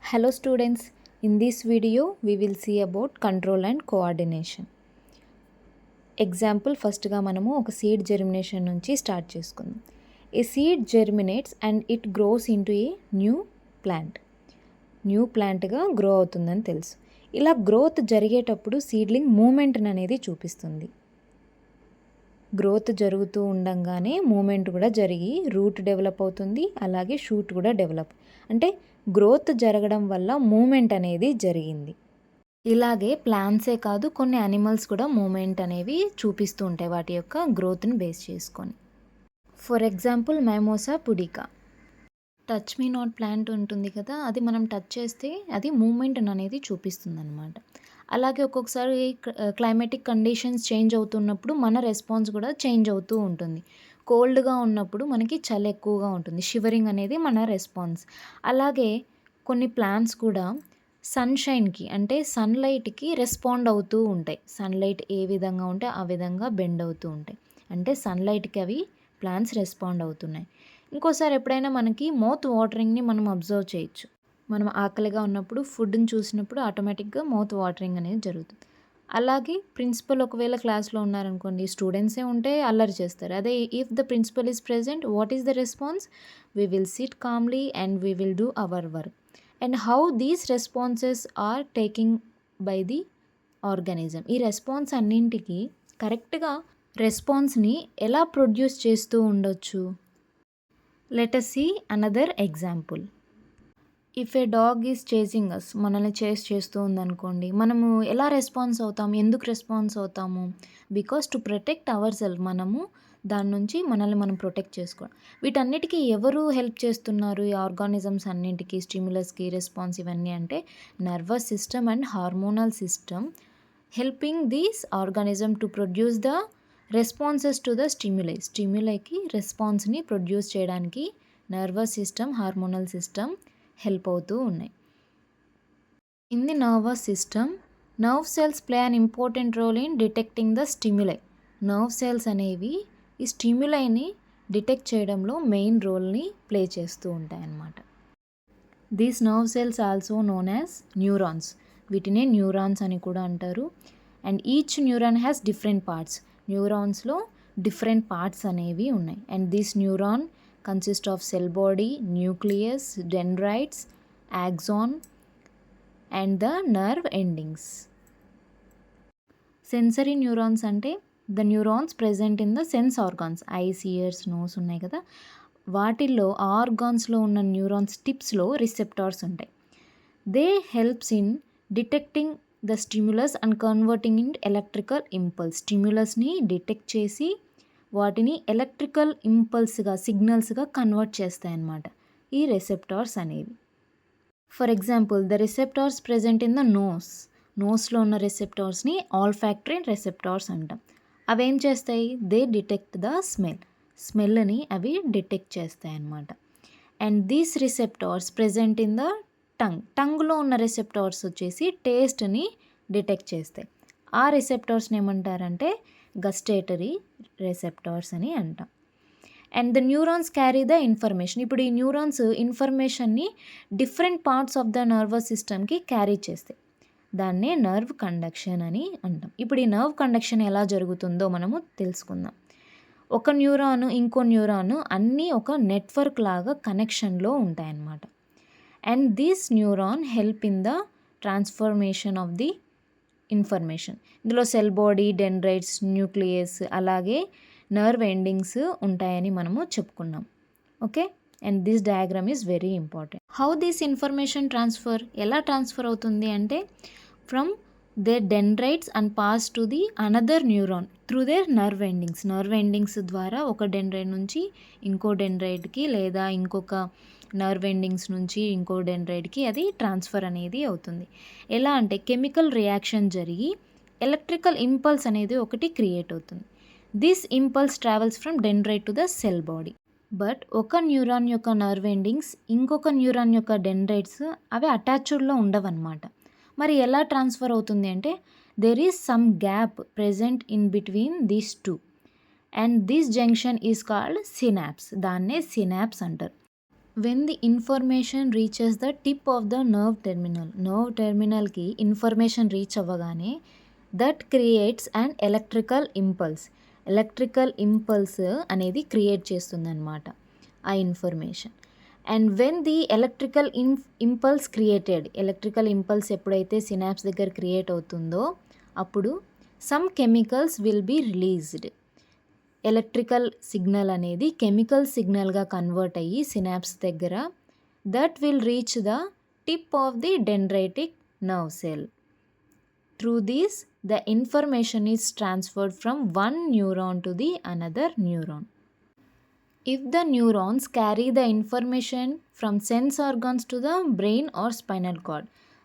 Hello students, in this video we will see about control and coordination. Example first ga manamu oka seed germination nunchi start chesukundam. A seed germinates and it grows into a new plant. New plant ga grow avutundani telusu. ఇలా growth జరిగేటప్పుడు seedling moment అనేది చూపిస్తుంది. Growth జరుగుతూ ఉండంగానే moment కూడా జరిగి route develop అవుతుంది, అలాగే shoot కూడా డెవలప్, అంటే గ్రోత్ జరగడం వల్ల మూమెంట్ అనేది జరిగింది. ఇలాగే ప్లాంట్సే కాదు కొన్ని యానిమల్స్ కూడా మూమెంట్ అనేవి చూపిస్తూ ఉంటాయి వాటి యొక్క గ్రోత్ని బేస్ చేసుకొని. For example mimosa pudica, touch me not plant ఉంటుంది కదా, అది మనం టచ్ చేస్తే అది మూమెంట్ అనేది చూపిస్తుంది అనమాట. అలాగే ఒక్కొక్కసారి క్లైమేటిక్ కండిషన్స్ చేంజ్ అవుతున్నప్పుడు మన రెస్పాన్స్ కూడా చేంజ్ అవుతూ ఉంటుంది. కోల్డ్గా ఉన్నప్పుడు మనకి చలి ఎక్కువగా ఉంటుంది, షివరింగ్ అనేది మన రెస్పాన్స్. అలాగే కొన్ని ప్లాంట్స్ కూడా సన్షైన్కి అంటే సన్లైట్కి రెస్పాండ్ అవుతూ ఉంటాయి. సన్లైట్ ఏ విధంగా ఉంటే ఆ విధంగా బెండ్ అవుతూ ఉంటాయి, అంటే సన్లైట్కి అవి ప్లాంట్స్ రెస్పాండ్ అవుతున్నాయి. ఇంకోసారి ఎప్పుడైనా మనకి మౌత్ వాటరింగ్ని మనం అబ్జర్వ్ చేయొచ్చు. మనం ఆకలిగా ఉన్నప్పుడు ఫుడ్ని చూసినప్పుడు ఆటోమేటిక్గా మౌత్ వాటరింగ్ అనేది జరుగుతుంది. అలాగే ప్రిన్సిపల్ ఒకవేళ క్లాస్లో ఉన్నారనుకోండి, స్టూడెంట్సే ఉంటే అల్లరి చేస్తారు. అదే if the principal is present, what is the response? We will sit calmly and we will do our work. And how these responses are taking by the organism. ఈ రెస్పాన్స్ అన్నింటికి కరెక్ట్గా రెస్పాన్స్ని ఎలా ప్రొడ్యూస్ చేస్తూ ఉండొచ్చు? Let us see another example. If a dog is chasing us, మనల్ని చేస్తూ ఉందనుకోండి, మనము ఎలా రెస్పాన్స్ అవుతాము? ఎందుకు రెస్పాన్స్ అవుతాము? Because to protect our self, మనము దాని నుంచి మనల్ని మనం ప్రొటెక్ట్ చేసుకోవడం. వీటన్నిటికీ ఎవరు హెల్ప్ చేస్తున్నారు? ఈ ఆర్గానిజమ్స్ అన్నింటికి, స్టిమ్యులస్కి రెస్పాన్స్ ఇవన్నీ అంటే nervous system and hormonal system helping these organism to produce the responses to the stimuli. స్టిమ్యులైకి రెస్పాన్స్ని ప్రొడ్యూస్ చేయడానికి nervous system, hormonal system help అవుతూ ఉన్నాయి. In the nervous system, nerve cells play an important role in detecting the stimuli. Nerve cells అనేవి ఈ స్టిమ్యులైని detect చేయడంలో main రోల్ని ప్లే చేస్తూ ఉంటాయి అన్నమాట. These nerve cells also known as neurons. వీటినే న్యూరాన్స్ అని కూడా అంటారు. And each neuron has different parts. న్యూరాన్స్లో డిఫరెంట్ పార్ట్స్ అనేవి ఉన్నాయి. And this neuron consist of cell body, nucleus, dendrites, axon and the nerve endings. Sensory neurons అంటే the neurons present in the sense organs. eyes, ears, nose ఉన్నాయి కదా, వాటిల్లో ఆర్గాన్స్లో ఉన్న neurons టిప్స్లో రిసెప్టార్స్ ఉంటాయి. They helps in detecting the stimulus and converting in electrical impulse. స్టిమ్యులస్ని detect చేసి వాటిని ఎలక్ట్రికల్ ఇంపల్స్గా, సిగ్నల్స్గా కన్వర్ట్ చేస్తాయన్నమాట ఈ రెసెప్టార్స్ అనేవి. For example the receptors present in the నోస్లో ఉన్న రెసెప్టార్స్ని ఆల్ఫాక్టరీ రెసెప్టార్స్ అంటాం. అవి ఏం చేస్తాయి? దే డిటెక్ట్ ద స్మెల్ని అవి డిటెక్ట్ చేస్తాయి అన్నమాట. And these receptors present in the టంగ్లో ఉన్న రెసెప్టార్స్ వచ్చేసి టేస్ట్ని డిటెక్ట్ చేస్తాయి. ఆ రిసెప్టార్స్ని ఏమంటారంటే గస్టేటరీ రెసెప్టార్స్ అని అంటాం. And the neurons carry the information. ఇప్పుడు ఈ న్యూరాన్స్ ఇన్ఫర్మేషన్ని different parts of the nervous సిస్టమ్కి క్యారీ చేస్తాయి. దాన్నే నర్వ్ కండక్షన్ అని అంటాం. ఇప్పుడు ఈ నర్వ్ కండక్షన్ ఎలా జరుగుతుందో మనము తెలుసుకుందాం. ఒక న్యూరాన్ ఇంకో న్యూరాన్ అన్నీ ఒక నెట్వర్క్ లాగా కనెక్షన్లో ఉంటాయన్నమాట. And this neuron help in the transformation of the information. ఇందులో సెల్ బాడీ, డెండ్రైట్స్, న్యూక్లియస్, అలాగే నర్వ్ ఎండింగ్స్ ఉంటాయని మనము చెప్పుకున్నాం. Okay, and this diagram is very important. How this information ఎలా ట్రాన్స్ఫర్ అవుతుంది అంటే from their dendrites and pass to the another neuron through their nerve endings. Nerve endings ద్వారా ఒక dendrite నుంచి ఇంకో డెండ్రైట్కి, లేదా ఇంకొక నర్వ్ ఎండింగ్స్ నుంచి ఇంకో డెండ్రైట్కి అది ట్రాన్స్ఫర్ అనేది అవుతుంది. ఎలా అంటే కెమికల్ రియాక్షన్ జరిగి ఎలక్ట్రికల్ ఇంపల్స్ అనేది ఒకటి క్రియేట్ అవుతుంది. This impulse travels from dendrite to the cell body. But ఒక న్యూరాన్ యొక్క నర్వ్ ఎండింగ్స్ ఇంకొక న్యూరాన్ యొక్క డెండ్రైట్స్ అవి అటాచ్డ్లో ఉండవన్నమాట. మరి ఎలా ట్రాన్స్ఫర్ అవుతుంది అంటే there is some gap present in between these two and this junction is called synapse. దాన్నే సినాప్స్ అంటారు. When the information reaches the tip of the nerve టెర్మినల్కి ఇన్ఫర్మేషన్ రీచ్ అవ్వగానే that creates and electrical impulse అనేది create చేస్తుందన్నమాట ఆ information. And when the electrical impulse ఎప్పుడైతే synapse దగ్గర create అవుతుందో అప్పుడు some chemicals will be released. Electrical signal అనేది కెమికల్ సిగ్నల్గా కన్వర్ట్ అయ్యి సినాప్స్ దగ్గర that will reach the tip of the dendritic nerve cell. Through these the information is transferred from one neuron to the another neuron. If the neurons carry the information from sense organs to the brain or spinal cord,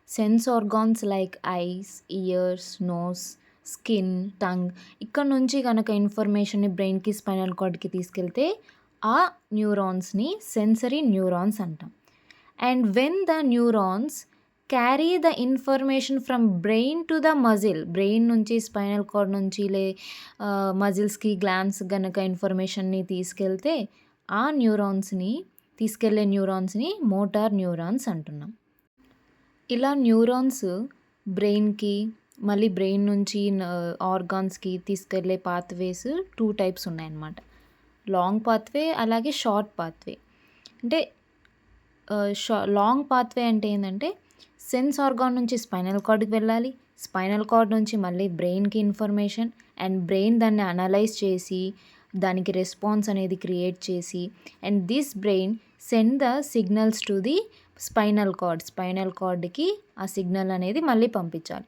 sense organs like eyes, ears, nose, skin, tongue ఇక్కడ నుంచి కనుక ఇన్ఫర్మేషన్ని బ్రెయిన్కి spinal కార్డ్కి తీసుకెళ్తే ఆ న్యూరాన్స్ని sensory neurons అంటాం. And when the neurons carry the information from brain to the muscle, brain నుంచి స్పైనల్ కార్డ్ నుంచి మజిల్స్కి గ్లాండ్స్ కనుక ఇన్ఫర్మేషన్ని తీసుకెళ్తే ఆ తీసుకెళ్లే న్యూరాన్స్ని మోటార్ న్యూరాన్స్ అంటున్నాం. ఇలా న్యూరాన్స్ బ్రెయిన్కి మళ్ళీ బ్రెయిన్ నుంచి ఆర్గాన్స్కి తీసుకెళ్లే పాత్వేస్ 2 టైప్స్ ఉన్నాయన్నమాట. లాంగ్ పాత్వే అలాగే షార్ట్ పాత్వే. అంటే లాంగ్ పాత్వే అంటే ఏంటంటే సెన్స్ ఆర్గాన్ నుంచి స్పైనల్ కార్డ్కి వెళ్ళాలి, స్పైనల్ కార్డ్ నుంచి మళ్ళీ బ్రెయిన్కి ఇన్ఫర్మేషన్, అండ్ బ్రెయిన్ దాన్ని అనలైజ్ చేసి దానికి రెస్పాన్స్ అనేది క్రియేట్ చేసి, and this brain send the signals to the spinal కార్డ్కి ఆ సిగ్నల్ అనేది మళ్ళీ పంపించాలి.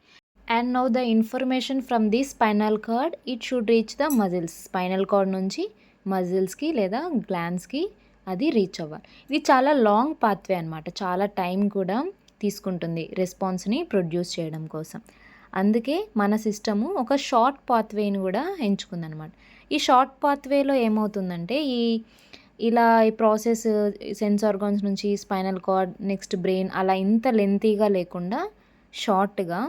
And now the information from the spinal card it should reach the muscles, spinal cord నుంచి మజిల్స్కి లేదా గ్లాండ్స్కి అది రీచ్ అవ్వాలి. ఇది చాలా లాంగ్ పాత్వే అనమాట, చాలా టైం కూడా తీసుకుంటుంది రెస్పాన్స్ని ప్రొడ్యూస్ చేయడం కోసం. అందుకే మన సిస్టము ఒక షార్ట్ పాత్వేని కూడా ఎంచుకుందనమాట. ఈ షార్ట్ పాత్వేలో ఏమవుతుందంటే ఈ ప్రాసెస్ సెన్స్ ఆర్గాన్స్ నుంచి స్పైనల్ కార్డ్ నెక్స్ట్ బ్రెయిన్ అలా ఇంత లెంతీగా లేకుండా షార్ట్గా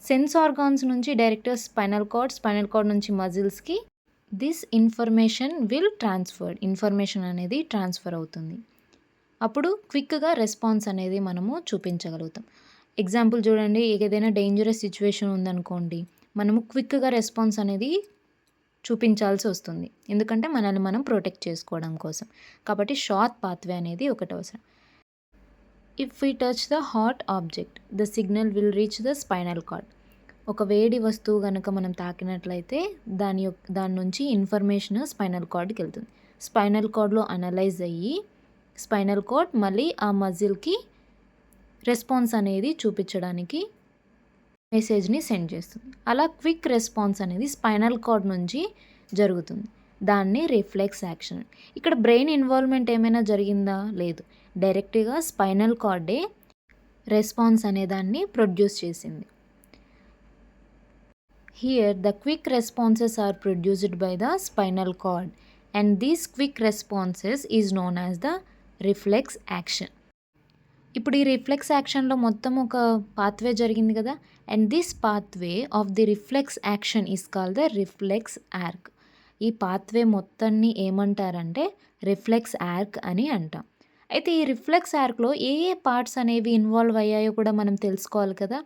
సెన్స్ ఆర్గాన్స్ నుంచి డైరెక్ట్ స్పైనల్ కార్డ్ నుంచి మజిల్స్కి దిస్ ఇన్ఫర్మేషన్ అనేది ట్రాన్స్ఫర్ అవుతుంది. అప్పుడు క్విక్గా రెస్పాన్స్ అనేది మనము చూపించగలుగుతాం. ఎగ్జాంపుల్ చూడండి, ఏదైనా డేంజరస్ సిచ్యువేషన్ ఉందనుకోండి, మనము క్విక్గా రెస్పాన్స్ అనేది చూపించాల్సి వస్తుంది, ఎందుకంటే మనల్ని మనం ప్రొటెక్ట్ చేసుకోవడం కోసం. కాబట్టి షార్ట్ పాత్వే అనేది ఒకటి అవసరం. If we touch the hot object the signal will reach the spinal cord. ఒక వేడి వస్తువు కనుక మనం తాకినట్లయితే దాని నుంచి ఇన్ఫర్మేషన్ స్పైనల్ కార్డ్కి వెళ్తుంది. స్పైనల్ కార్డ్లో అనలైజ్ అయ్యి స్పైనల్ కార్డ్ మళ్ళీ ఆ మజిల్కి రెస్పాన్స్ అనేది చూపించడానికి మెసేజ్ని సెండ్ చేస్తుంది. అలా క్విక్ రెస్పాన్స్ అనేది స్పైనల్ కార్డ్ నుంచి జరుగుతుంది. దాన్ని రిఫ్లెక్స్ యాక్షన్. ఇక్కడ బ్రెయిన్ ఇన్వాల్వ్మెంట్ ఏమైనా జరిగిందా? లేదు, డైరెక్ట్గా స్పైనల్ కార్డే రెస్పాన్స్ అనే దాన్ని ప్రొడ్యూస్ చేసింది. Here the quick responses are produced by the spinal cord and these quick responses is known as the reflex action. ఇప్పుడు ఈ రిఫ్లెక్స్ యాక్షన్లో మొత్తం ఒక పాత్వే జరిగింది కదా, and this pathway of the reflex action is called the reflex arc. ఈ pathway మొత్తాన్ని ఏమంటారంటే reflex arc అని అంటాం. అయితే ఈ రిఫ్లెక్స్ ఆర్క్లో ఏ పార్ట్స్ అనేవి ఇన్వాల్వ్ అయ్యాయో కూడా మనం తెలుసుకోవాలి కదా.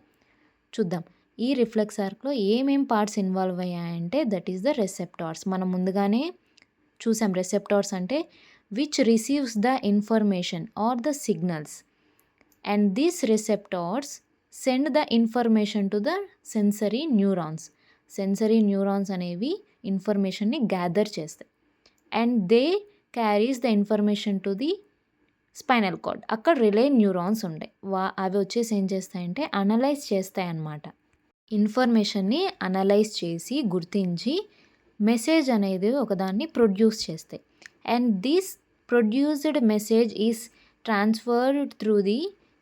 చూద్దాం, ఈ రిఫ్లెక్స్ ఆర్క్లో ఏమేం పార్ట్స్ ఇన్వాల్వ్ అయ్యాయంటే దట్ ఈస్ ద రెసెప్టార్స్. మనం ముందుగానే చూసాం, రెసెప్టార్స్ అంటే which receives the information or the signals, and these receptors send the information to the sensory neurons. Sensory neurons అనేవి ఇన్ఫర్మేషన్ని గ్యాదర్ చేస్తాయి, and they carries the information to the spinal cord. అక్కడ relay neurons ఉంటాయి, అవి వచ్చేసి ఏం చేస్తాయంటే analyse చేస్తాయి అన్నమాట. ఇన్ఫర్మేషన్ని అనలైజ్ చేసి గుర్తించి మెసేజ్ అనేది ఒకదాన్ని ప్రొడ్యూస్ చేస్తాయి. And this produced message is transferred through the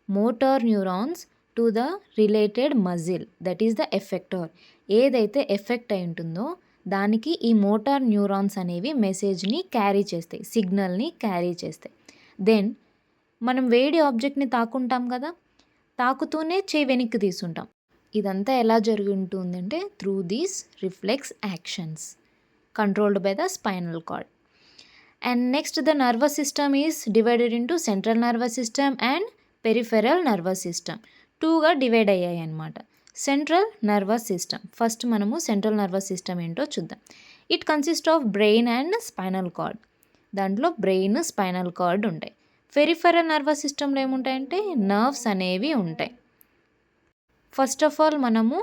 motor neurons to the related muscle, that is the effector. ఏదైతే ఎఫెక్ట్ అయి ఉంటుందో దానికి ఈ మోటార్ న్యూరాన్స్ అనేవి మెసేజ్ని క్యారీ చేస్తాయి, సిగ్నల్ని క్యారీ చేస్తాయి. దెన్ మనం వేడి ఆబ్జెక్ట్ని తాకుంటాం కదా, తాకుతూనే చేయి వెనక్కి తీసుంటాం. ఇదంతా ఎలా జరిగి ఉంటుందంటే through these reflex actions controlled by the spinal card. And next, the nervous system is divided into central nervous system and peripheral nervous system. టూగా డివైడ్ అయ్యాయి అన్నమాట. సెంట్రల్ నర్వస్ సిస్టమ్, ఫస్ట్ మనము సెంట్రల్ నర్వస్ సిస్టమ్ ఏంటో చూద్దాం. It consist of brain and spinal cord. దాంట్లో brain, spinal cord ఉంటాయి. Peripheral nervous సిస్టంలో ఏముంటాయంటే nerves అనేవి ఉంటాయి. ఫస్ట్ ఆఫ్ ఆల్ మనము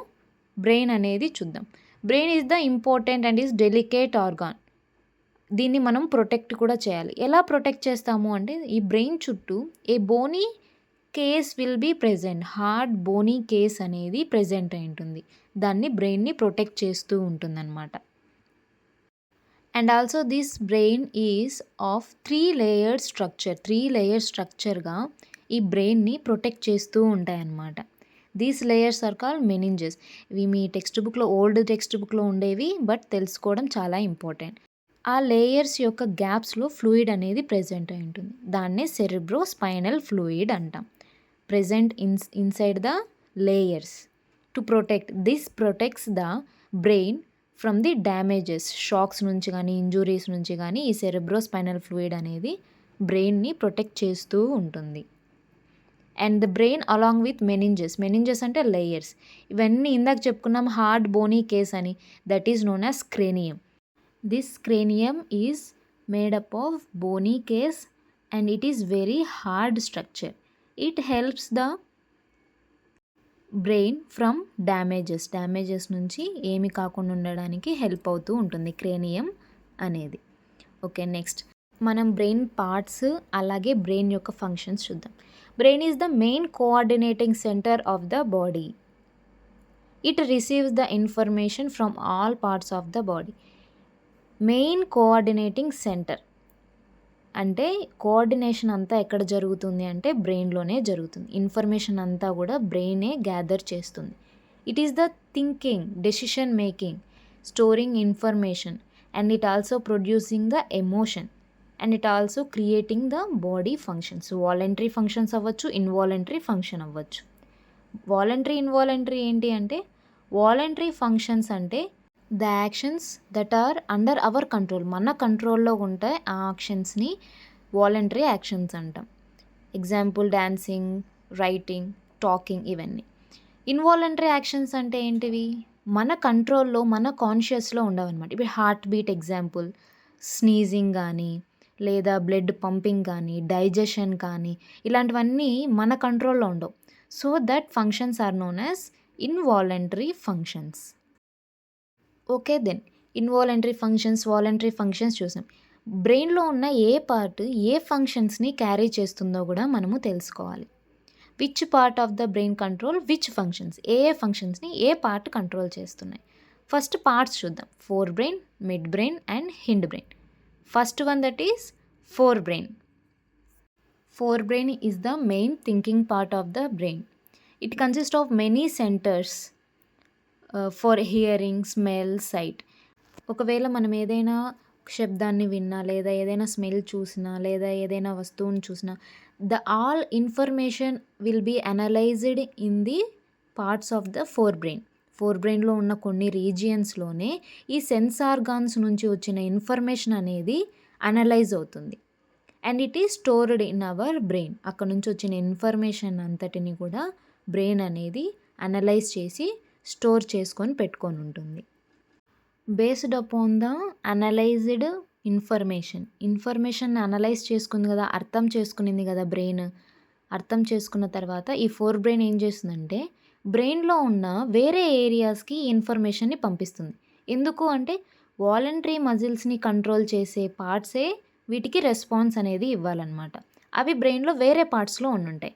బ్రెయిన్ అనేది చూద్దాం. Brain is the important and is delicate organ. దీన్ని మనం ప్రొటెక్ట్ కూడా చేయాలి. ఎలా ప్రొటెక్ట్ చేస్తాము అంటే ఈ బ్రెయిన్ చుట్టూ a bony case will be present. Hard bony case అనేది ప్రెజెంట్ అయి ఉంటుంది. దాన్ని బ్రెయిన్ని ప్రొటెక్ట్ చేస్తూ ఉంటుందన్నమాట. And also this brain is of 3 layer structure. 3 layer స్ట్రక్చర్గా ఈ బ్రెయిన్ని ప్రొటెక్ట్ చేస్తూ ఉంటాయన్నమాట. These layers are call meninges. ఇవి మీ టెక్స్ట్ బుక్లో, ఓల్డ్ టెక్స్ట్ బుక్లో ఉండేవి, బట్ తెలుసుకోవడం చాలా ఇంపార్టెంట్. ఆ లేయర్స్ యొక్క గ్యాప్స్లో ఫ్లూయిడ్ అనేది ప్రెజెంట్ అయి ఉంటుంది. దాన్నే సెరిబ్రో స్పైనల్ ఫ్లూయిడ్ అంటాం. Present inside the layers to protect. This protects the brain from the damages, shocks నుంచి కానీ, ఇంజురీస్ నుంచి కానీ ఈ సెరిబ్రో స్పైనల్ ఫ్లూయిడ్ అనేది బ్రెయిన్ని ప్రొటెక్ట్ చేస్తూ ఉంటుంది. And the brain along with meninges. Meninges అంటే లేయర్స్. ఇవన్నీ ఇందాక చెప్పుకున్నాం హార్డ్ బోనీ కేస్ అని. That is known as cranium. This cranium is made up of bony case and it is very hard structure. It helps the brain from damages నుంచి ఏమి కాకుండా ఉండడానికి help అవుతూ ఉంటుంది క్రేనియం అనేది. ఓకే, నెక్స్ట్ మనం brain parts అలాగే brain యొక్క ఫంక్షన్స్ చూద్దాం. Brain is the main coordinating centre of the body. It receives the information from all parts of the body. Main coordinating centre అంటే కోఆర్డినేషన్ అంతా ఎక్కడ జరుగుతుంది అంటే బ్రెయిన్లోనే జరుగుతుంది. ఇన్ఫర్మేషన్ అంతా కూడా బ్రెయినే గ్యాదర్ చేస్తుంది. It is the thinking, decision making, storing information and it also producing the emotion and it also creating the body functions. Voluntary functions అవ్వచ్చు, ఇన్వాలంటరీ ఫంక్షన్ అవ్వచ్చు. వాలంటరీ, ఇన్వాలంటరీ ఏంటి అంటే వాలంటరీ ఫంక్షన్స్ అంటే the actions that are under our control. మన కంట్రోల్లో ఉంటాయి ఆ యాక్షన్స్ని voluntary actions అంటాం. ఎగ్జాంపుల్ డాన్సింగ్, రైటింగ్, టాకింగ్ ఇవన్నీ. ఇన్వాలంటరీ యాక్షన్స్ అంటే ఏంటివి? మన కంట్రోల్లో, మన కాన్షియస్లో ఉండవన్నమాట. ఇప్పుడు హార్ట్ బీట్ ఎగ్జాంపుల్, స్నీజింగ్ కానీ లేదా బ్లడ్ పంపింగ్ కానీ, డైజెషన్ కానీ ఇలాంటివన్నీ మన కంట్రోల్లో ఉండవు. So that functions are known as involuntary functions. Okay, then involuntary functions, voluntary functions చూసాం. బ్రెయిన్లో ఉన్న ఏ పార్ట్ ఏ ఫంక్షన్స్ని క్యారీ చేస్తుందో కూడా మనము తెలుసుకోవాలి. Which part of the brain control which functions, ఏ ఫంక్షన్స్ని ఏ పార్ట్ కంట్రోల్ చేస్తున్నాయి. ఫస్ట్ పార్ట్స్ చూద్దాం. Fore brain, mid brain and hind brain. First one that is fore brain. Fore brain is the main thinking part of the brain. It consist of many centres for hearing, smell, sight. ఒకవేళ మనం ఏదైనా శబ్దాన్ని విన్నా లేదా ఏదైనా smell చూసినా లేదా ఏదైనా వస్తువుని చూసినా the all information will be analysed in the parts of the four brain. ఫోర్ బ్రెయిన్లో ఉన్న కొన్ని రీజియన్స్లోనే ఈ సెన్స్ ఆర్గాన్స్ నుంచి వచ్చిన ఇన్ఫర్మేషన్ అనేది అనలైజ్ అవుతుంది. And it is stored in our brain. అక్కడ నుంచి వచ్చిన ఇన్ఫర్మేషన్ అంతటిని కూడా బ్రెయిన్ అనేది అనలైజ్ చేసి స్టోర్ చేసుకొని పెట్టుకొని ఉంటుంది. Based upon the analysed information analyse చేసుకుంది కదా, అర్థం చేసుకునింది కదా బ్రెయిన్. అర్థం చేసుకున్న తర్వాత ఈ ఫోర్ బ్రెయిన్ ఏం చేస్తుందంటే బ్రెయిన్లో ఉన్న వేరే ఏరియాస్కి ఇన్ఫర్మేషన్ని పంపిస్తుంది. ఎందుకు అంటే వాలంటరీ మజిల్స్ని కంట్రోల్ చేసే పార్ట్సే వీటికి రెస్పాన్స్ అనేది ఇవ్వాలన్నమాట. అవి బ్రెయిన్లో వేరే పార్ట్స్లో ఉండుంటాయి.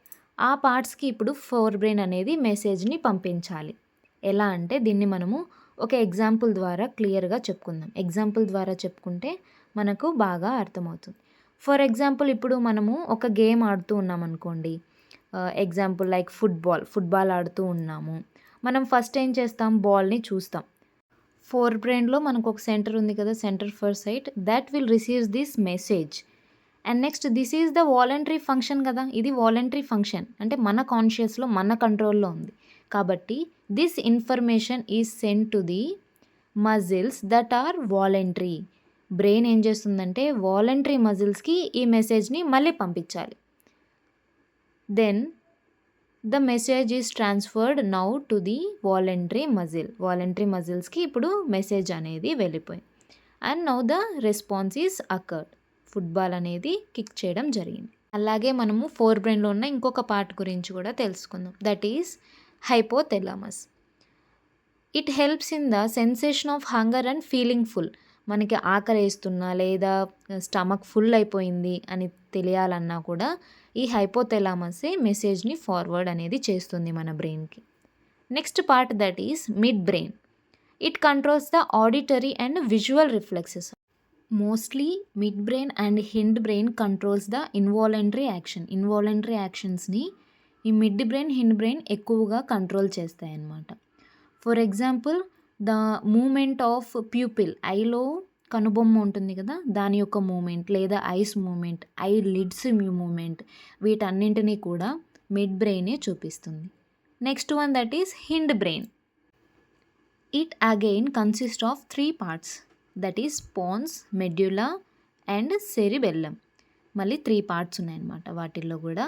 ఆ పార్ట్స్కి ఇప్పుడు ఫోర్ బ్రెయిన్ అనేది మెసేజ్ని పంపించాలి. ఎలా అంటే దీన్ని మనము ఒక ఎగ్జాంపుల్ ద్వారా క్లియర్గా చెప్పుకుందాం. ఎగ్జాంపుల్ ద్వారా చెప్పుకుంటే మనకు బాగా అర్థమవుతుంది. ఫర్ ఎగ్జాంపుల్ ఇప్పుడు మనము ఒక గేమ్ ఆడుతూ ఉన్నాం అనుకోండి. ఎగ్జాంపుల్ లైక్ ఫుట్బాల్ ఆడుతూ ఉన్నాము. మనం ఫస్ట్ ఏం చేస్తాం, బాల్ని చూస్తాం. ఫోర్ బ్రెయిన్లో మనకు ఒక సెంటర్ ఉంది కదా, centre for sight, that will receives this message. And next this is the voluntary function కదా. ఇది వాలంటరీ ఫంక్షన్ అంటే మన కాన్షియస్లో, మన కంట్రోల్లో ఉంది. కాబట్టి this information is send to the muscles that are voluntary. Brain ఏం చేస్తుందంటే వాలంటరీ మజిల్స్కి ఈ మెసేజ్ని మళ్ళీ పంపించాలి. Then the message is transferred now to the voluntary మజిల్స్కి ఇప్పుడు మెసేజ్ అనేది వెళ్ళిపోయింది. And now the response is occurred. Football అనేది కిక్ చేయడం జరిగింది. అలాగే మనము ఫోర్ బ్రెయిన్లో ఉన్న ఇంకొక పార్ట్ గురించి కూడా తెలుసుకుందాం. That is hypothalamus. It helps in the sensation of hunger and feeling full. మనకి ఆకలి వేస్తున్నా లేదా స్టమక్ ఫుల్ అయిపోయింది అని తెలియాలన్నా కూడా ఈ హైపోథెలామసే మెసేజ్ని ఫార్వర్డ్ అనేది చేస్తుంది మన బ్రెయిన్కి. Next part that is mid brain. It controls the auditory and visual reflexes. Mostly mid brain and hind brain controls the involuntary యాక్షన్స్ని ఈ మిడ్ బ్రెయిన్ హిండ్ బ్రెయిన్ ఎక్కువగా కంట్రోల్ చేస్తాయి అన్నమాట. For example the movement of pupil, ఐలో కనుబొమ్మ ఉంటుంది కదా, దాని యొక్క మూమెంట్ లేదా eyes movement, eyelids movement, వీటన్నింటినీ కూడా మిడ్ బ్రెయినే చూపిస్తుంది. Next one that is hind brain. It again consist of 3 parts, that is Ponce, medulla and cerebellum. మళ్ళీ 3 parts ఉన్నాయన్నమాట వాటిల్లో కూడా.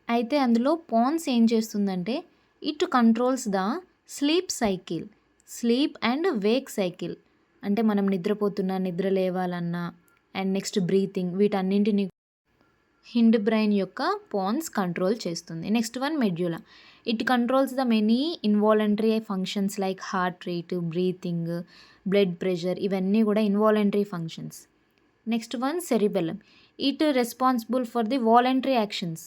అయితే అందులో పోన్స్ ఏం చేస్తుందంటే it controls the sleep cycle, sleep and Wake cycle. అంటే మనం నిద్రపోతున్నా, నిద్ర లేవాలన్నా అండ్ నెక్స్ట్ బ్రీతింగ్, వీటన్నింటినీ హిండ్ బ్రెయిన్ యొక్క పోన్స్ కంట్రోల్ చేస్తుంది. Next one medulla. It controls the many involuntary functions like heart rate, breathing, blood pressure, ఇవన్నీ కూడా involuntary functions. Next one cerebellum. It responsible for the voluntary actions,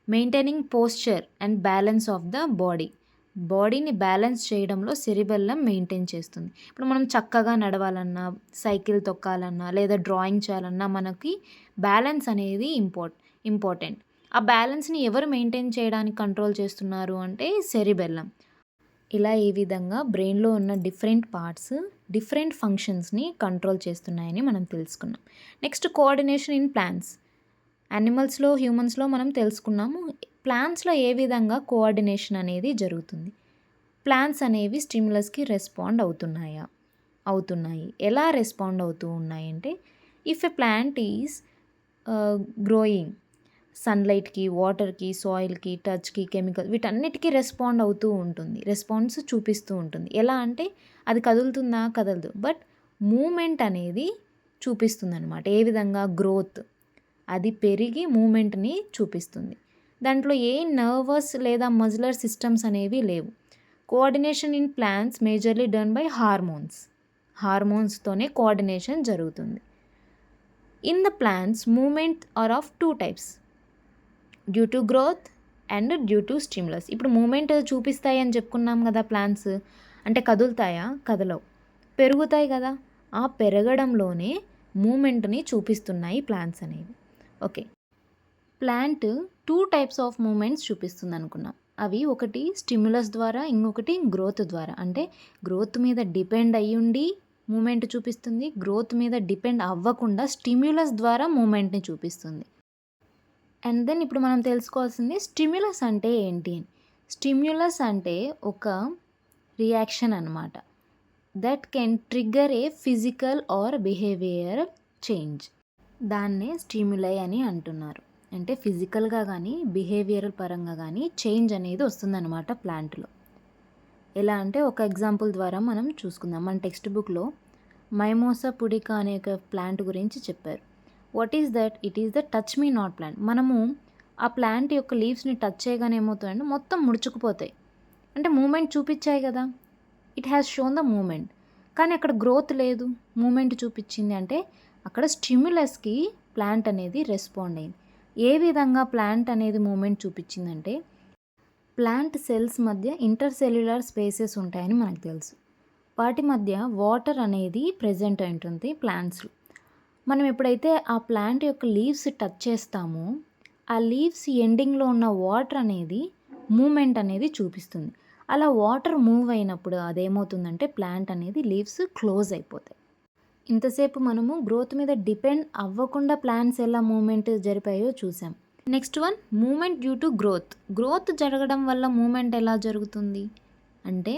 maintaining posture and balance of the బాడీని balance చేయడంలో cerebellum maintain చేస్తుంది. ఇప్పుడు మనం చక్కగా నడవాలన్నా, cycle తొక్కాలన్నా లేదా drawing చేయాలన్నా మనకి బ్యాలెన్స్ అనేది ఇంపార్టెంట్. ఆ బ్యాలెన్స్ని ఎవరు మెయింటైన్ చేయడానికి కంట్రోల్ చేస్తున్నారు అంటే సెరిబెల్లం. ఇలా ఈ విధంగా బ్రెయిన్లో ఉన్న డిఫరెంట్ పార్ట్స్ డిఫరెంట్ ఫంక్షన్స్ని కంట్రోల్ చేస్తున్నాయని మనం తెలుసుకున్నాం. Next coordination in plants. యానిమల్స్లో, హ్యూమన్స్లో మనం తెలుసుకున్నాము. ప్లాంట్స్లో ఏ విధంగా కోఆర్డినేషన్ అనేది జరుగుతుంది. ప్లాంట్స్ అనేవి స్టిమ్యులస్కి రెస్పాండ్ అవుతున్నాయి. ఎలా రెస్పాండ్ అవుతూ ఉన్నాయి అంటే if a plant is growing, సన్లైట్కి, వాటర్కి, సాయిల్కి, టచ్కి, కెమికల్, వీటన్నిటికీ రెస్పాండ్ అవుతూ ఉంటుంది, రెస్పాన్స్ చూపిస్తూ ఉంటుంది. ఎలా అంటే అది కదులుతుందా, కదలదు, బట్ మూమెంట్ అనేది చూపిస్తుంది అనమాట. ఏ విధంగా గ్రోత్, అది పెరిగి మూమెంట్ని చూపిస్తుంది. దాంట్లో ఏ నర్వస్ లేదా మజిలర్ సిస్టమ్స్ అనేవి లేవు. Coordination in plants majorly done by హార్మోన్స్తోనే కోఆర్డినేషన్ జరుగుతుంది. In the plants movement are of 2 types, due to growth and due to stimulus. ఇప్పుడు మూమెంట్ చూపిస్తాయి అని చెప్పుకున్నాం కదా. ప్లాంట్స్ అంటే కదులుతాయా, కదలవు, పెరుగుతాయి కదా. ఆ పెరగడంలోనే మూమెంట్ని చూపిస్తున్నాయి ప్లాంట్స్ అనేవి. Okay, plant 2 types of movements చూపిస్తుంది అనుకున్నాం. అవి ఒకటి స్టిమ్యులస్ ద్వారా, ఇంకొకటి గ్రోత్ ద్వారా. అంటే గ్రోత్ మీద డిపెండ్ అయ్యుండి మూమెంట్ చూపిస్తుంది, గ్రోత్ మీద డిపెండ్ అవ్వకుండా స్టిమ్యులస్ ద్వారా మూమెంట్ని చూపిస్తుంది. అండ్ దెన్ ఇప్పుడు మనం తెలుసుకోవాల్సింది స్టిమ్యులస్ అంటే ఏంటి అని. స్టిమ్యులస్ అంటే ఒక రియాక్షన్ అన్నమాట. That can trigger A physical or behaviour change. దాన్నే స్టిమ్యులై అని అంటున్నారు. అంటే ఫిజికల్గా కానీ బిహేవియరల్ పరంగా కానీ చేంజ్ అనేది వస్తుందన్నమాట ప్లాంట్లో. ఎలా అంటే ఒక ఎగ్జాంపుల్ ద్వారా మనం చూసుకుందాం. మన టెక్స్ట్ బుక్లో మైమోసా పుడికా అనే ఒక ప్లాంట్ గురించి చెప్పారు. What is that? It is the touch me not plant. మనము ఆ ప్లాంట్ యొక్క లీవ్స్ని టచ్ చేయగానే ఏమవుతాయంటే మొత్తం ముడుచుకుపోతాయి. అంటే మూమెంట్ చూపించాయి కదా, it has shown the movement. కానీ అక్కడ గ్రోత్ లేదు, మూమెంట్ చూపించింది. అంటే అక్కడ స్టిమ్యులస్కి ప్లాంట్ అనేది రెస్పాండ్ అయింది. ఏ విధంగా ప్లాంట్ అనేది మూమెంట్ చూపించిందంటే ప్లాంట్ సెల్స్ మధ్య ఇంటర్సెల్యులర్ స్పేసెస్ ఉంటాయని మనకు తెలుసు. వాటి మధ్య వాటర్ అనేది ప్రెజెంట్ అయి ఉంటుంది ప్లాంట్స్లో. మనం ఎప్పుడైతే ఆ ప్లాంట్ యొక్క లీవ్స్ టచ్ చేస్తామో ఆ లీవ్స్ ఎండింగ్లో ఉన్న వాటర్ అనేది మూమెంట్ అనేది చూపిస్తుంది. అలా వాటర్ మూవ్ అయినప్పుడు అదేమవుతుందంటే ప్లాంట్ అనేది లీవ్స్ క్లోజ్ అయిపోతాయి. ఇంతసేపు మనము గ్రోత్ మీద డిపెండ్ అవ్వకుండా ప్లాంట్స్ ఎలా మూమెంట్ జరిపాయో చూసాం. Next one movement due to growth. Growth జరగడం వల్ల మూమెంట్ ఎలా జరుగుతుంది అంటే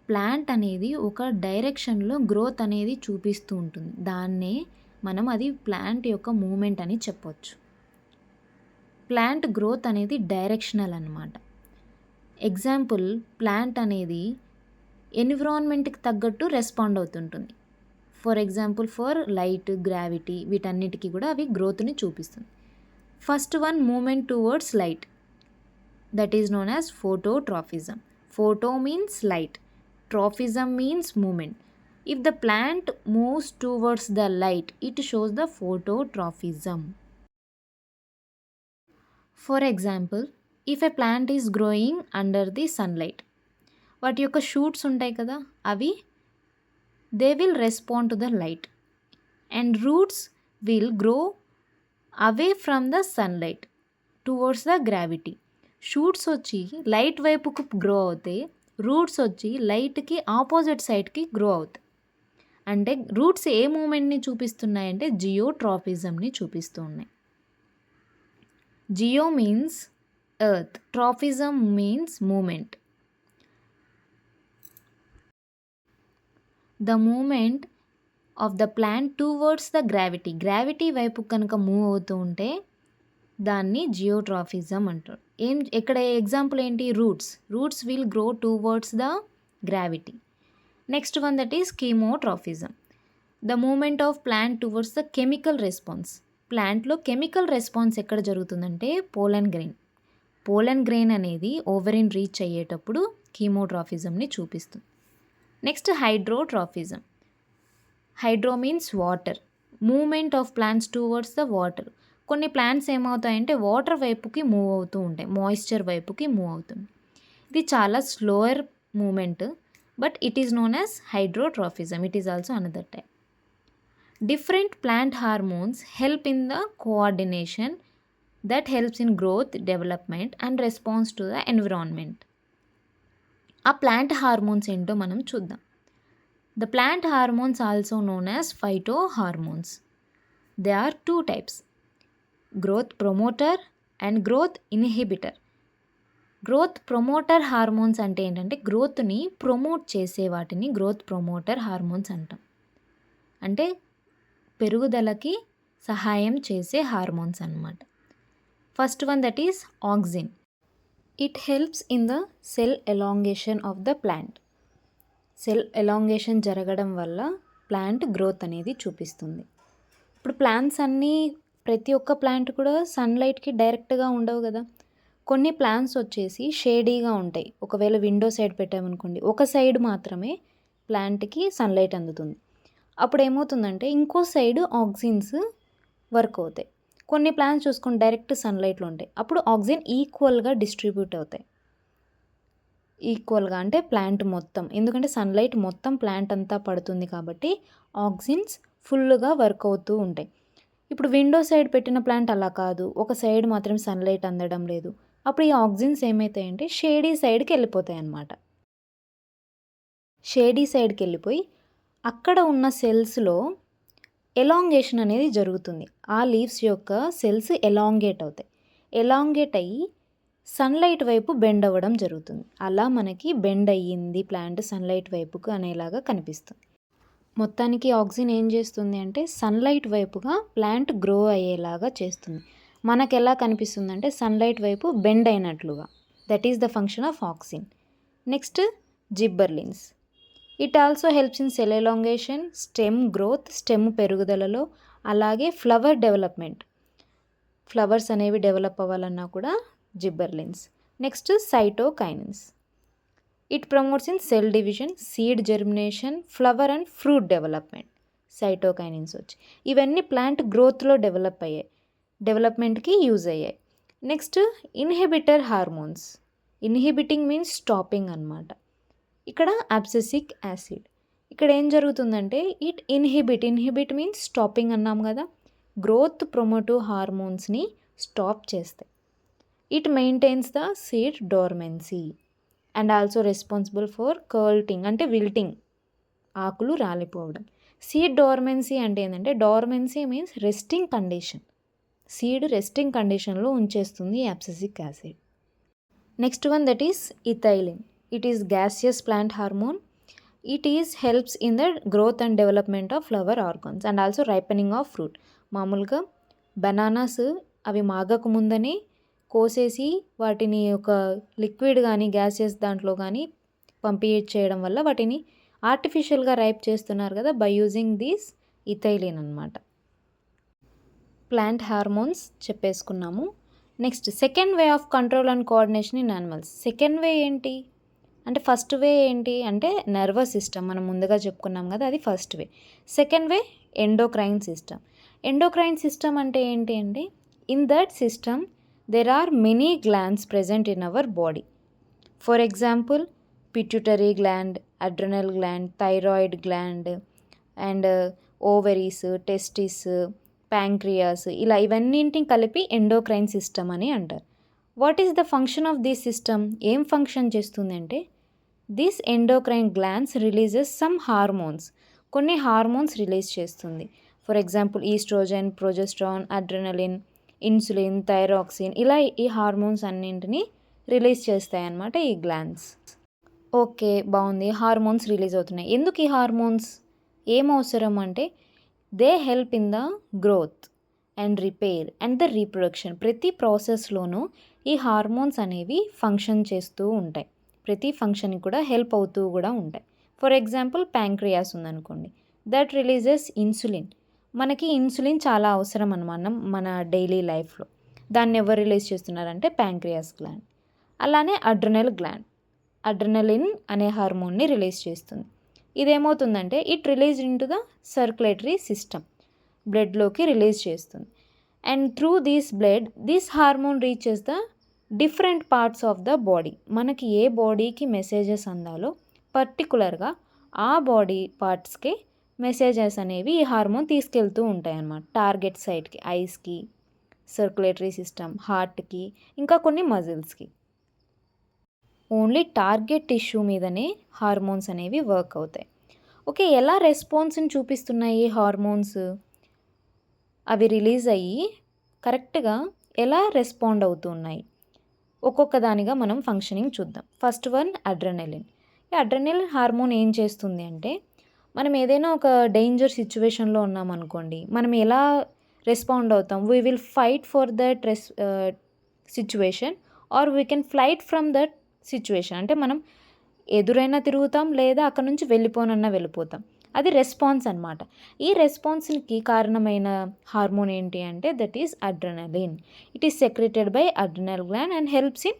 ప్లాంట్ అనేది ఒక డైరెక్షన్లో గ్రోత్ అనేది చూపిస్తూ ఉంటుంది. దాన్నే మనం అది ప్లాంట్ యొక్క మూమెంట్ అని చెప్పొచ్చు. ప్లాంట్ గ్రోత్ అనేది డైరెక్షనల్ అన్నమాట. ఎగ్జాంపుల్, ప్లాంట్ అనేది ఎన్విరాన్మెంట్కి తగ్గట్టు రెస్పాండ్ అవుతుంటుంది. For example, for light, gravity, వీటన్నిటికీ కూడా అవి గ్రోత్ని చూపిస్తుంది. First one, movement towards light, that is known as phototrophism. Photo means light, trophism means movement. If the plant moves towards the light, it shows the phototrophism. For example, if a plant is growing under the sunlight, వాటి యొక్క shoots ఉంటాయి కదా, అవి they will respond to the light and roots will grow away from the sunlight towards the gravity. Shoots వచ్చి light వైపుకు grow అవుతాయి, roots వచ్చి లైట్కి opposite సైడ్కి గ్రో అవుతాయి. అంటే రూట్స్ ఏ మూమెంట్ని చూపిస్తున్నాయంటే జియోట్రాఫిజంని చూపిస్తూ ఉన్నాయి. Geo means earth, tropism means movement. The movement of the plant towards the gravity వైపు కనుక మూవ్ అవుతూ ఉంటే దాన్ని జియోట్రాఫిజం అంటారు. ఇక్కడ ఎగ్జాంపుల్ ఏంటి? Roots will grow towards the gravity. Next one, that is chemotropism. The movement of plant towards the chemical response. ప్లాంట్లో chemical response ఎక్కడ జరుగుతుందంటే పోలన్ గ్రెయిన్ అనేది ఓవరిన్ రీచ్ అయ్యేటప్పుడు కీమోట్రాఫిజంని చూపిస్తుంది. Next hydrotropism. Hydro means water, movement of plants towards the water. కొన్ని plants ఏమవుతాయంటే వాటర్ వైపుకి మూవ్ అవుతూ ఉంటాయి, మాయిశ్చర్ వైపుకి మూవ్ అవుతుంది. ఇది చాలా slower movement, but it is known as hydrotropism. It is also another type. Different plant hormones help in the coordination that helps in growth, development and response to the environment. ఆ plant hormones ఏంటో మనం చూద్దాం. The plant hormones also known as phytohormones. They are two types, growth promoter and growth inhibitor. Growth promoter hormones అంటే ఏంటంటే గ్రోత్ని promote చేసే వాటిని growth promoter hormones అంటాం. అంటే పెరుగుదలకి సహాయం చేసే హార్మోన్స్ అన్నమాట. First one, that is auxin. It helps in the cell elongation of the plant. Cell elongation జరగడం వల్ల ప్లాంట్ గ్రోత్ అనేది చూపిస్తుంది. ఇప్పుడు ప్లాంట్స్ అన్నీ, ప్రతి ఒక్క ప్లాంట్ కూడా సన్లైట్కి డైరెక్ట్గా ఉండవు కదా. కొన్ని ప్లాంట్స్ వచ్చేసి షేడీగా ఉంటాయి. ఒకవేళ విండో సైడ్ పెట్టామనుకోండి, ఒక సైడ్ మాత్రమే ప్లాంట్కి సన్లైట్ అందుతుంది. అప్పుడు ఏమవుతుందంటే ఇంకో సైడ్ ఆక్సిన్స్ వర్క్ అవుతాయి. కొన్ని ప్లాంట్స్ చూసుకొని డైరెక్ట్ సన్లైట్లో ఉంటాయి, అప్పుడు ఆక్సిజన్ ఈక్వల్గా డిస్ట్రిబ్యూట్ అవుతాయి. ఈక్వల్గా అంటే ప్లాంట్ మొత్తం, ఎందుకంటే సన్లైట్ మొత్తం ప్లాంట్ అంతా పడుతుంది కాబట్టి ఆక్సిన్స్ ఫుల్గా వర్క్ అవుతూ ఉంటాయి. ఇప్పుడు విండో సైడ్ పెట్టిన ప్లాంట్ అలా కాదు, ఒక సైడ్ మాత్రం సన్లైట్ అందడం లేదు. అప్పుడు ఈ ఆక్సిన్స్ ఏమవుతాయంటే షేడీ సైడ్కి వెళ్ళిపోతాయి అన్నమాట. షేడీ సైడ్కి వెళ్ళిపోయి అక్కడ ఉన్న సెల్స్లో ఎలాంగేషన్ అనేది జరుగుతుంది. ఆ లీవ్స్ యొక్క సెల్స్ ఎలాంగేట్ అవుతాయి. ఎలాంగేట్ అయ్యి సన్లైట్ వైపు బెండ్ అవ్వడం జరుగుతుంది. అలా మనకి బెండ్ అయ్యింది ప్లాంట్ సన్లైట్ వైపుకు అనేలాగా కనిపిస్తుంది. మొత్తానికి ఆక్సిజన్ ఏం చేస్తుంది అంటే సన్లైట్ వైపుగా ప్లాంట్ గ్రో అయ్యేలాగా చేస్తుంది. మనకు ఎలా కనిపిస్తుంది అంటే సన్లైట్ వైపు బెండ్ అయినట్లుగా. That is the function of auxin. Next gibberellins. It also helps in cell elongation, stem growth, stem పెరుగుదలలో, అలాగే ఫ్లవర్ డెవలప్మెంట్. ఫ్లవర్స్ అనేవి డెవలప్ అవ్వాలన్నా కూడా gibberellins. Next cytokinins. It promotes in cell division, seed germination, flower and fruit development. Cytokinins వచ్చి ఇవన్నీ plant గ్రోత్లో డెవలప్మెంట్కి use అయ్యాయి. Next inhibitor hormones. Inhibiting means stopping అన్నమాట. ఇక్కడ అబ్సెసిక్ యాసిడ్. ఇక్కడ ఏం జరుగుతుందంటే ఇట్ ఇన్హిబిట్ మీన్స్ స్టాపింగ్ అన్నాం కదా, గ్రోత్ ప్రమోటివ్ హార్మోన్స్ని స్టాప్ చేస్తాయి. It maintains the seed dormancy and also responsible for కర్ల్టింగ్ అంటే విల్టింగ్, ఆకులు రాలిపోవడం. సీడ్ డోర్మెన్సీ అంటే ఏంటంటే dormancy means resting condition, seed resting కండిషన్లో ఉంచేస్తుంది ఈ abscisic acid. Next one, that is ethylene. It is gaseous plant hormone. It is helps in the growth and development of flower organs and also ripening of fruit. మామూలుగా bananas అవి మాగక ముందని కోసేసి వాటిని ఒక liquid కానీ గ్యాసెస్ దాంట్లో కానీ పంపించేయడం వల్ల వాటిని ఆర్టిఫిషియల్గా రైప్ చేస్తున్నారు కదా, బై యూజింగ్ దీస్ ఇథైలిన్ అనమాట. ప్లాంట్ హార్మోన్స్ చెప్పేసుకున్నాము. Next second way of control and coordination in animals. Second way ఏంటి అంటే, ఫస్ట్ వే ఏంటి అంటే నర్వస్ సిస్టమ్ మనం ముందుగా చెప్పుకున్నాం కదా, అది first way. Second way endocrine system. Endocrine system అంటే ఏంటి అంటే, in that system there are many glands present in our body. For example pituitary gland, adrenal gland, thyroid gland and ovaries, testis, pancreas, ఇలా ఇవన్నింటిని కలిపి endocrine system అని అంటారు. What is the function of this system? ఏం function చేస్తుంది అంటే, this endocrine glands releases some hormones, కొన్ని hormones release చేస్తుంది. For example oestrogen, progesterone, adrenaline, insulin, thyroxine, ఇలా ఈ హార్మోన్స్ అన్నింటినీ రిలీజ్ చేస్తాయి అన్నమాట ఈ గ్లాండ్స్. ఓకే, బాగుంది, హార్మోన్స్ రిలీజ్ అవుతున్నాయి. ఎందుకు ఈ హార్మోన్స్ ఏం అవసరం అంటే, they help in the growth and repair and the reproduction. ప్రతి ప్రాసెస్లోనూ ఈ హార్మోన్స్ అనేవి ఫంక్షన్ చేస్తూ ఉంటాయి, ప్రతి ఫంక్షన్కి కూడా హెల్ప్ అవుతూ కూడా ఉంటాయి. ఫర్ ఎగ్జాంపుల్ ప్యాంక్రియాస్ ఉందనుకోండి, దట్ రిలీజెస్ ఇన్సులిన్. మనకి ఇన్సులిన్ చాలా అవసరం అన్నమాట మన డైలీ లైఫ్లో. దాన్ని ఎవరు రిలీజ్ చేస్తున్నారంటే ప్యాంక్రియాస్ గ్లాండ్. అలానే అడ్రినల్ గ్లాండ్ అడ్రినలిన్ అనే హార్మోన్ని రిలీజ్ చేస్తుంది. ఇదేమవుతుందంటే, it release into the circulatory system, బ్లడ్లోకి రిలీజ్ చేస్తుంది. And through this blood this hormone reaches the different parts of the body. మనకి ఏ బాడీకి మెసేజెస్ అందాలో పర్టికులర్గా ఆ బాడీ పార్ట్స్కి మెసేజెస్ అనేవి ఈ హార్మోన్ తీసుకెళ్తూ ఉంటాయి అన్నమాట. టార్గెట్ సైట్కి, ఐస్కి, సర్క్యులేటరీ సిస్టమ్, హార్ట్కి, ఇంకా కొన్ని మజిల్స్కి. ఓన్లీ టార్గెట్ టిష్యూ మీదనే హార్మోన్స్ అనేవి వర్క్ అవుతాయి. ఓకే, ఎలా రెస్పాన్స్ని చూపిస్తున్నాయి హార్మోన్స్? అవి రిలీజ్ అయ్యి కరెక్ట్గా ఎలా రెస్పాండ్ అవుతున్నాయి, ఒక్కొక్క దానిగా మనం ఫంక్షనింగ్ చూద్దాం. First one adrenaline. ఈ అడ్రినలిన్ హార్మోన్ ఏం చేస్తుంది అంటే, మనం ఏదైనా ఒక డేంజర్ సిచ్యువేషన్లో ఉన్నామనుకోండి, మనం ఎలా రెస్పాండ్ అవుతాం? We will fight for that situation or we can flight from that situation. అంటే మనం ఎదురైనా తిరుగుతాం, లేదా అక్కడ నుంచి వెళ్ళిపోతాం. అది రెస్పాన్స్ అన్నమాట. ఈ రెస్పాన్స్కి కారణమైన హార్మోన్ ఏంటి అంటే, that is adrenaline. It is secreted by adrenal gland and helps in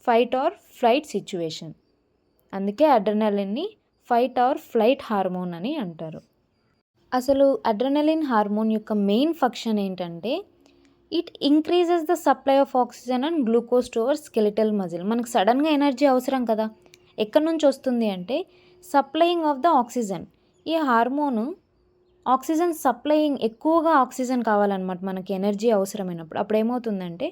fight or flight situation. అందుకే అడ్రినలిన్ని ఫైట్ ఆర్ ఫ్లైట్ హార్మోన్ అని అంటారు. అసలు అడ్రినలిన్ హార్మోన్ యొక్క మెయిన్ ఫంక్షన్ ఏంటంటే, it increases the supply of oxygen and glucose to our skeletal muscle. మనకు సడన్గా energy అవసరం కదా, ఎక్కడి నుంచి వస్తుంది అంటే సప్లయింగ్ ఆఫ్ ద ఆక్సిజన్. ఈ హార్మోను ఆక్సిజన్ సప్లయింగ్, ఎక్కువగా ఆక్సిజన్ కావాలన్నమాట మనకి ఎనర్జీ అవసరమైనప్పుడు. అప్పుడు ఏమవుతుందంటే,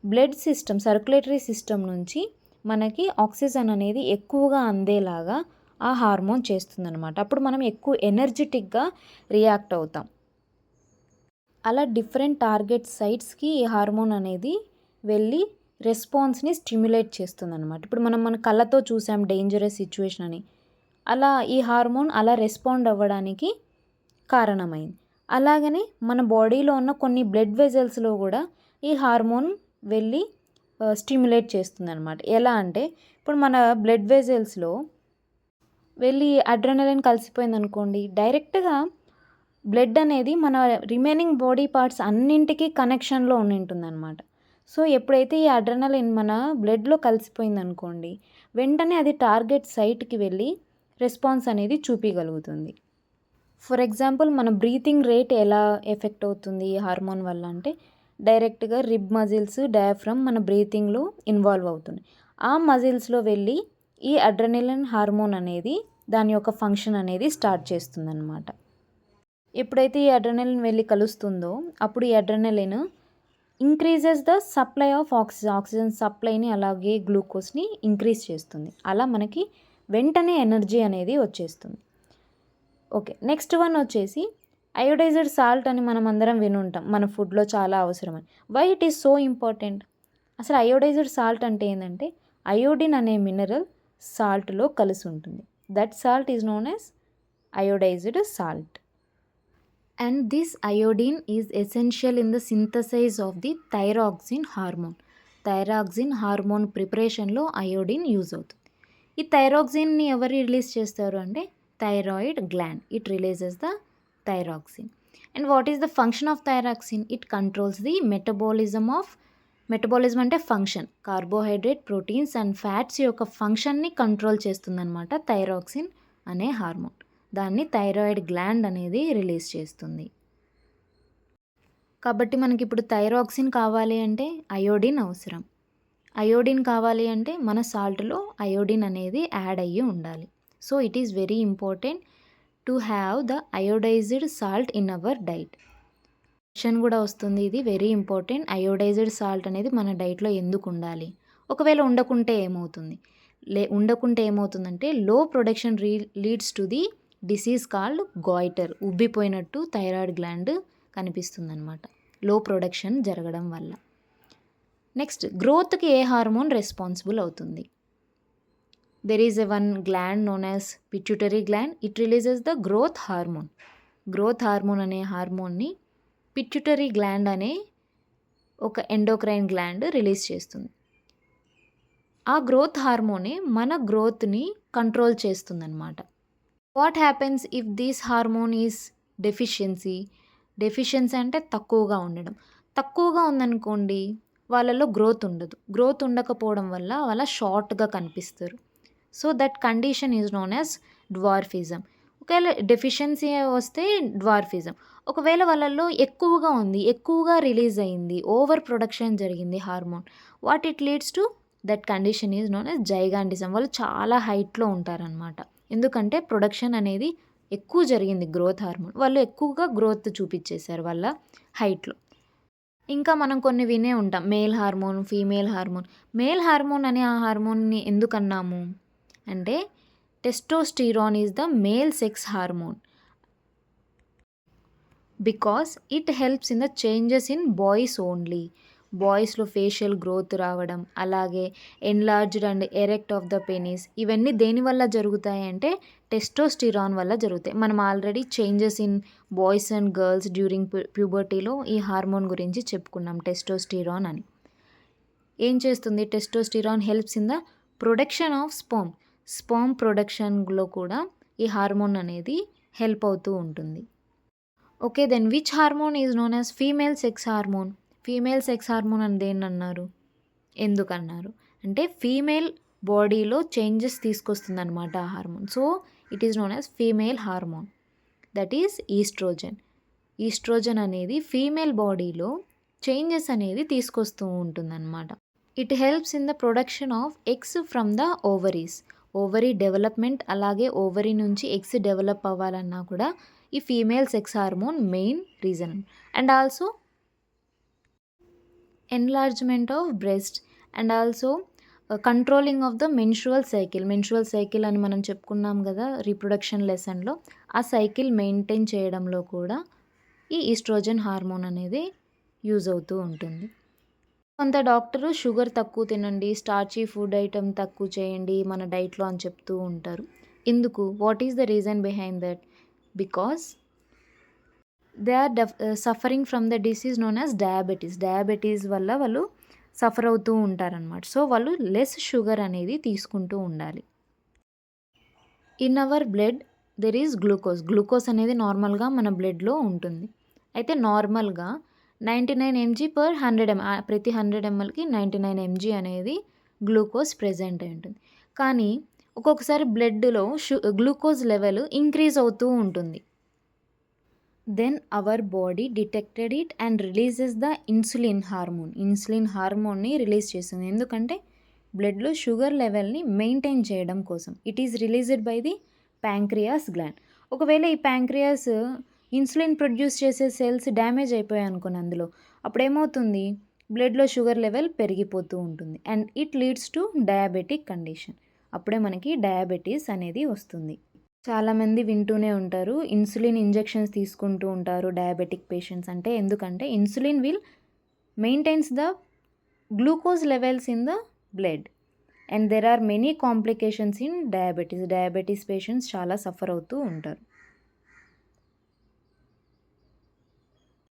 బ్లడ్ సిస్టమ్, సర్క్యులేటరీ సిస్టమ్ నుంచి మనకి ఆక్సిజన్ అనేది ఎక్కువగా అందేలాగా ఆ హార్మోన్ చేస్తుందన్నమాట. అప్పుడు మనం ఎక్కువ ఎనర్జెటిక్గా రియాక్ట్ అవుతాం. అలా డిఫరెంట్ టార్గెట్ సైట్స్కి ఈ హార్మోన్ అనేది వెళ్ళి రెస్పాన్స్ని స్టిమ్యులేట్ చేస్తుంది అనమాట. ఇప్పుడు మనం మన కళ్ళతో చూసాం డేంజరస్ సిచ్యువేషన్ అని, అలా ఈ హార్మోన్ అలా రెస్పాండ్ అవ్వడానికి కారణమైంది. అలాగనే మన బాడీలో ఉన్న కొన్ని బ్లడ్ వెజల్స్లో కూడా ఈ హార్మోన్ వెళ్ళి స్టిమ్యులేట్ చేస్తుంది అనమాట. ఎలా అంటే, ఇప్పుడు మన బ్లడ్ వెజల్స్లో వెళ్ళి అడ్రినలిన్ కలిసిపోయింది అనుకోండి, డైరెక్ట్గా బ్లడ్ అనేది మన రిమైనింగ్ బాడీ పార్ట్స్ అన్నింటికి కనెక్షన్లో ఉంటుంది అనమాట. సో ఎప్పుడైతే ఈ అడ్రినలిన్ మన బ్లడ్లో కలిసిపోయింది అనుకోండి, వెంటనే అది టార్గెట్ సైట్కి వెళ్ళి రెస్పాన్స్ అనేది చూపించగలుగుతుంది. ఫర్ ఎగ్జాంపుల్, మన బ్రీతింగ్ రేట్ ఎలా ఎఫెక్ట్ అవుతుంది ఈ హార్మోన్ వల్ల అంటే, డైరెక్ట్గా రిబ్ మజిల్స్, డయాఫ్రమ్ మన బ్రీతింగ్లో ఇన్వాల్వ్ అవుతుంది. ఆ మజిల్స్లో వెళ్ళి ఈ అడ్రినలిన్ హార్మోన్ అనేది దాని యొక్క ఫంక్షన్ అనేది స్టార్ట్ చేస్తుందన్నమాట. ఎప్పుడైతే ఈ అడ్రినలిన్ వెళ్ళి కలుస్తుందో, అప్పుడు ఈ adrenaline increases the supply of oxygen సప్లైని, అలాగే గ్లూకోజ్ని ఇంక్రీజ్ చేస్తుంది. అలా మనకి వెంటనే ఎనర్జీ అనేది వచ్చేస్తుంది. ఓకే, నెక్స్ట్ వన్ వచ్చేసి అయోడైజ్డ్ సాల్ట్ అని మనం అందరం వినుంటాం, మన ఫుడ్లో చాలా అవసరమని. Why it is so important? అసలు అయోడైజ్డ్ సాల్ట్ అంటే ఏంటంటే, అయోడిన్ అనే మినరల్ సాల్ట్లో కలిసి ఉంటుంది. That salt is known as iodized salt. And this iodine is essential in the synthesis of the thyroxine hormone. Thyroxine hormone ప్రిపరేషన్లో అయోడిన్ యూజ్ అవుతుంది. ఈ థైరాక్సిన్ని ఎవరు రిలీజ్ చేస్తారు అంటే thyroid gland. It releases the thyroxine. And what is the function of thyroxine? It controls the metabolism అంటే function, carbohydrate, proteins and fats యొక్క ఫంక్షన్ని కంట్రోల్ చేస్తుందన్నమాట థైరాక్సిన్ అనే హార్మోన్. దాన్ని థైరాయిడ్ గ్లాండ్ అనేది రిలీజ్ చేస్తుంది. కాబట్టి మనకి ఇప్పుడు థైరాక్సిన్ కావాలి అంటే అయోడిన్ అవసరం. అయోడిన్ కావాలి అంటే మన సాల్ట్లో అయోడిన్ అనేది యాడ్ అయ్యి ఉండాలి. So it is very important to have the iodised salt in our diet. Question కూడా వస్తుంది, ఇది వెరీ ఇంపార్టెంట్. అయోడైజ్డ్ సాల్ట్ అనేది మన డైట్లో ఎందుకు ఉండాలి? ఒకవేళ ఉండకుంటే ఏమవుతుందంటే low production leads to the disease called goitre. ఉబ్బిపోయినట్టు థైరాయిడ్ గ్లాండ్ కనిపిస్తుంది అనమాట లో ప్రొడక్షన్ జరగడం వల్ల. నెక్స్ట్, గ్రోత్కి ఏ హార్మోన్ రెస్పాన్సిబుల్ అవుతుంది? There is one gland known as pituitary gland. It releases the growth hormone. Growth hormone అనే హార్మోన్ని పిట్యూటరీ గ్లాండ్ అనే ఒక ఎండోక్రైన్ గ్లాండ్ రిలీజ్ చేస్తుంది. ఆ గ్రోత్ హార్మోనే మన గ్రోత్ని కంట్రోల్ చేస్తుందన్నమాట. What happens if this hormone is deficiency అంటే తక్కువగా ఉండడం. తక్కువగా ఉందనుకోండి, వాళ్ళలో గ్రోత్ ఉండదు. గ్రోత్ ఉండకపోవడం వల్ల వాళ్ళ షార్ట్గా కనిపిస్తారు. So that condition is known as dwarfism. ఒకవేళ డెఫిషియన్సీ వస్తే డ్వార్ఫిజం. ఒకవేళ వాళ్ళల్లో ఎక్కువగా రిలీజ్ అయింది, ఓవర్ ప్రొడక్షన్ జరిగింది hormone, what it leads to that condition is known as gigantism. వాళ్ళు చాలా హైట్లో ఉంటారనమాట. ఎందుకంటే ప్రొడక్షన్ అనేది ఎక్కువ జరిగింది గ్రోత్ హార్మోన్, వాళ్ళు ఎక్కువగా గ్రోత్ చూపించేశారు వాళ్ళ హైట్లో. ఇంకా మనం కొన్ని వినే ఉంటాం, male hormone, female hormone. Male hormone అనే ఆ హార్మోన్ని ఎందుకు అన్నాము అంటే testosterone is the male sex hormone because it helps in the changes in boys only. బాయ్స్లో ఫేషియల్ గ్రోత్ రావడం, అలాగే enlarged and erect of the penis, ఇవన్నీ దేనివల్ల జరుగుతాయి అంటే టెస్టోస్టిరాన్ వల్ల జరుగుతాయి. మనం already changes in boys and girls during ప్యూబర్టీలో ఈ హార్మోన్ గురించి చెప్పుకున్నాం, టెస్టోస్టిరాన్ అని. ఏం చేస్తుంది testosterone? Helps in the production of sperm ప్రొడక్షన్లో కూడా ఈ హార్మోన్ అనేది హెల్ప్ అవుతూ ఉంటుంది. Okay, then which hormone is known as female sex hormone? Female sex hormone అని దేన్నన్నారు, ఎందుకన్నారు అంటే ఫీమేల్ బాడీలో చేంజెస్ తీసుకొస్తుంది అనమాట ఆ hormone. So it is known as female hormone, that is oestrogen. Oestrogen అనేది ఫీమేల్ బాడీలో చేంజెస్ అనేది తీసుకొస్తూ ఉంటుందన్నమాట. It helps in the production of eggs from the ovaries. Ovary development, అలాగే ఓవరీ నుంచి ఎగ్స్ డెవలప్ అవ్వాలన్నా కూడా ఈ female sex hormone main reason. And also enlargement of breast and also controlling of the menstrual cycle అని మనం చెప్పుకున్నాం కదా reproduction లెసన్లో. ఆ సైకిల్ మెయింటైన్ చేయడంలో కూడా ఈ ఈస్ట్రోజన్ హార్మోన్ అనేది యూజ్ అవుతూ ఉంటుంది. కొంత డాక్టరు షుగర్ తక్కువ తినండి, స్టార్చీ ఫుడ్ ఐటమ్ తక్కువ చేయండి మన డైట్లో అని చెప్తూ ఉంటారు. ఎందుకు? What is the reason behind that? Because they are suffering from the disease known as diabetes వల్ల వాళ్ళు సఫర్ అవుతూ ఉంటారనమాట. సో వాళ్ళు లెస్ షుగర్ అనేది తీసుకుంటూ ఉండాలి. In our blood there is glucose అనేది నార్మల్గా మన బ్లడ్లో ఉంటుంది. అయితే నార్మల్గా 99 mg/100 ml, ప్రతి 100 mlకి 99 mg అనేది గ్లూకోజ్ ప్రెజెంట్ అయి ఉంటుంది. కానీ ఒక్కొక్కసారి బ్లడ్లో గ్లూకోజ్ లెవెల్ ఇంక్రీజ్ అవుతూ ఉంటుంది. Then our body detected it and releases the insulin హార్మోన్ని రిలీజ్ చేస్తుంది. ఎందుకంటే బ్లడ్లో షుగర్ లెవెల్ని మెయింటైన్ చేయడం కోసం. It is released by the pancreas gland. ఒకవేళ ఈ ప్యాంక్రియాస్ ఇన్సులిన్ ప్రొడ్యూస్ చేసే సెల్స్ డ్యామేజ్ అయిపోయాయి అనుకోని అందులో, అప్పుడు ఏమవుతుంది, బ్లడ్లో షుగర్ లెవెల్ పెరిగిపోతూ ఉంటుంది and it leads to diabetic condition. అప్పుడే మనకి డయాబెటీస్ అనేది వస్తుంది. చాలామంది వింటూనే ఉంటారు, ఇన్సులిన్ ఇంజెక్షన్స్ తీసుకుంటూ ఉంటారు డయాబెటిక్ పేషెంట్స్. అంటే ఎందుకంటే insulin will maintains the glucose levels in the blood and there are many complications in diabetes patients చాలా సఫర్ అవుతూ ఉంటారు.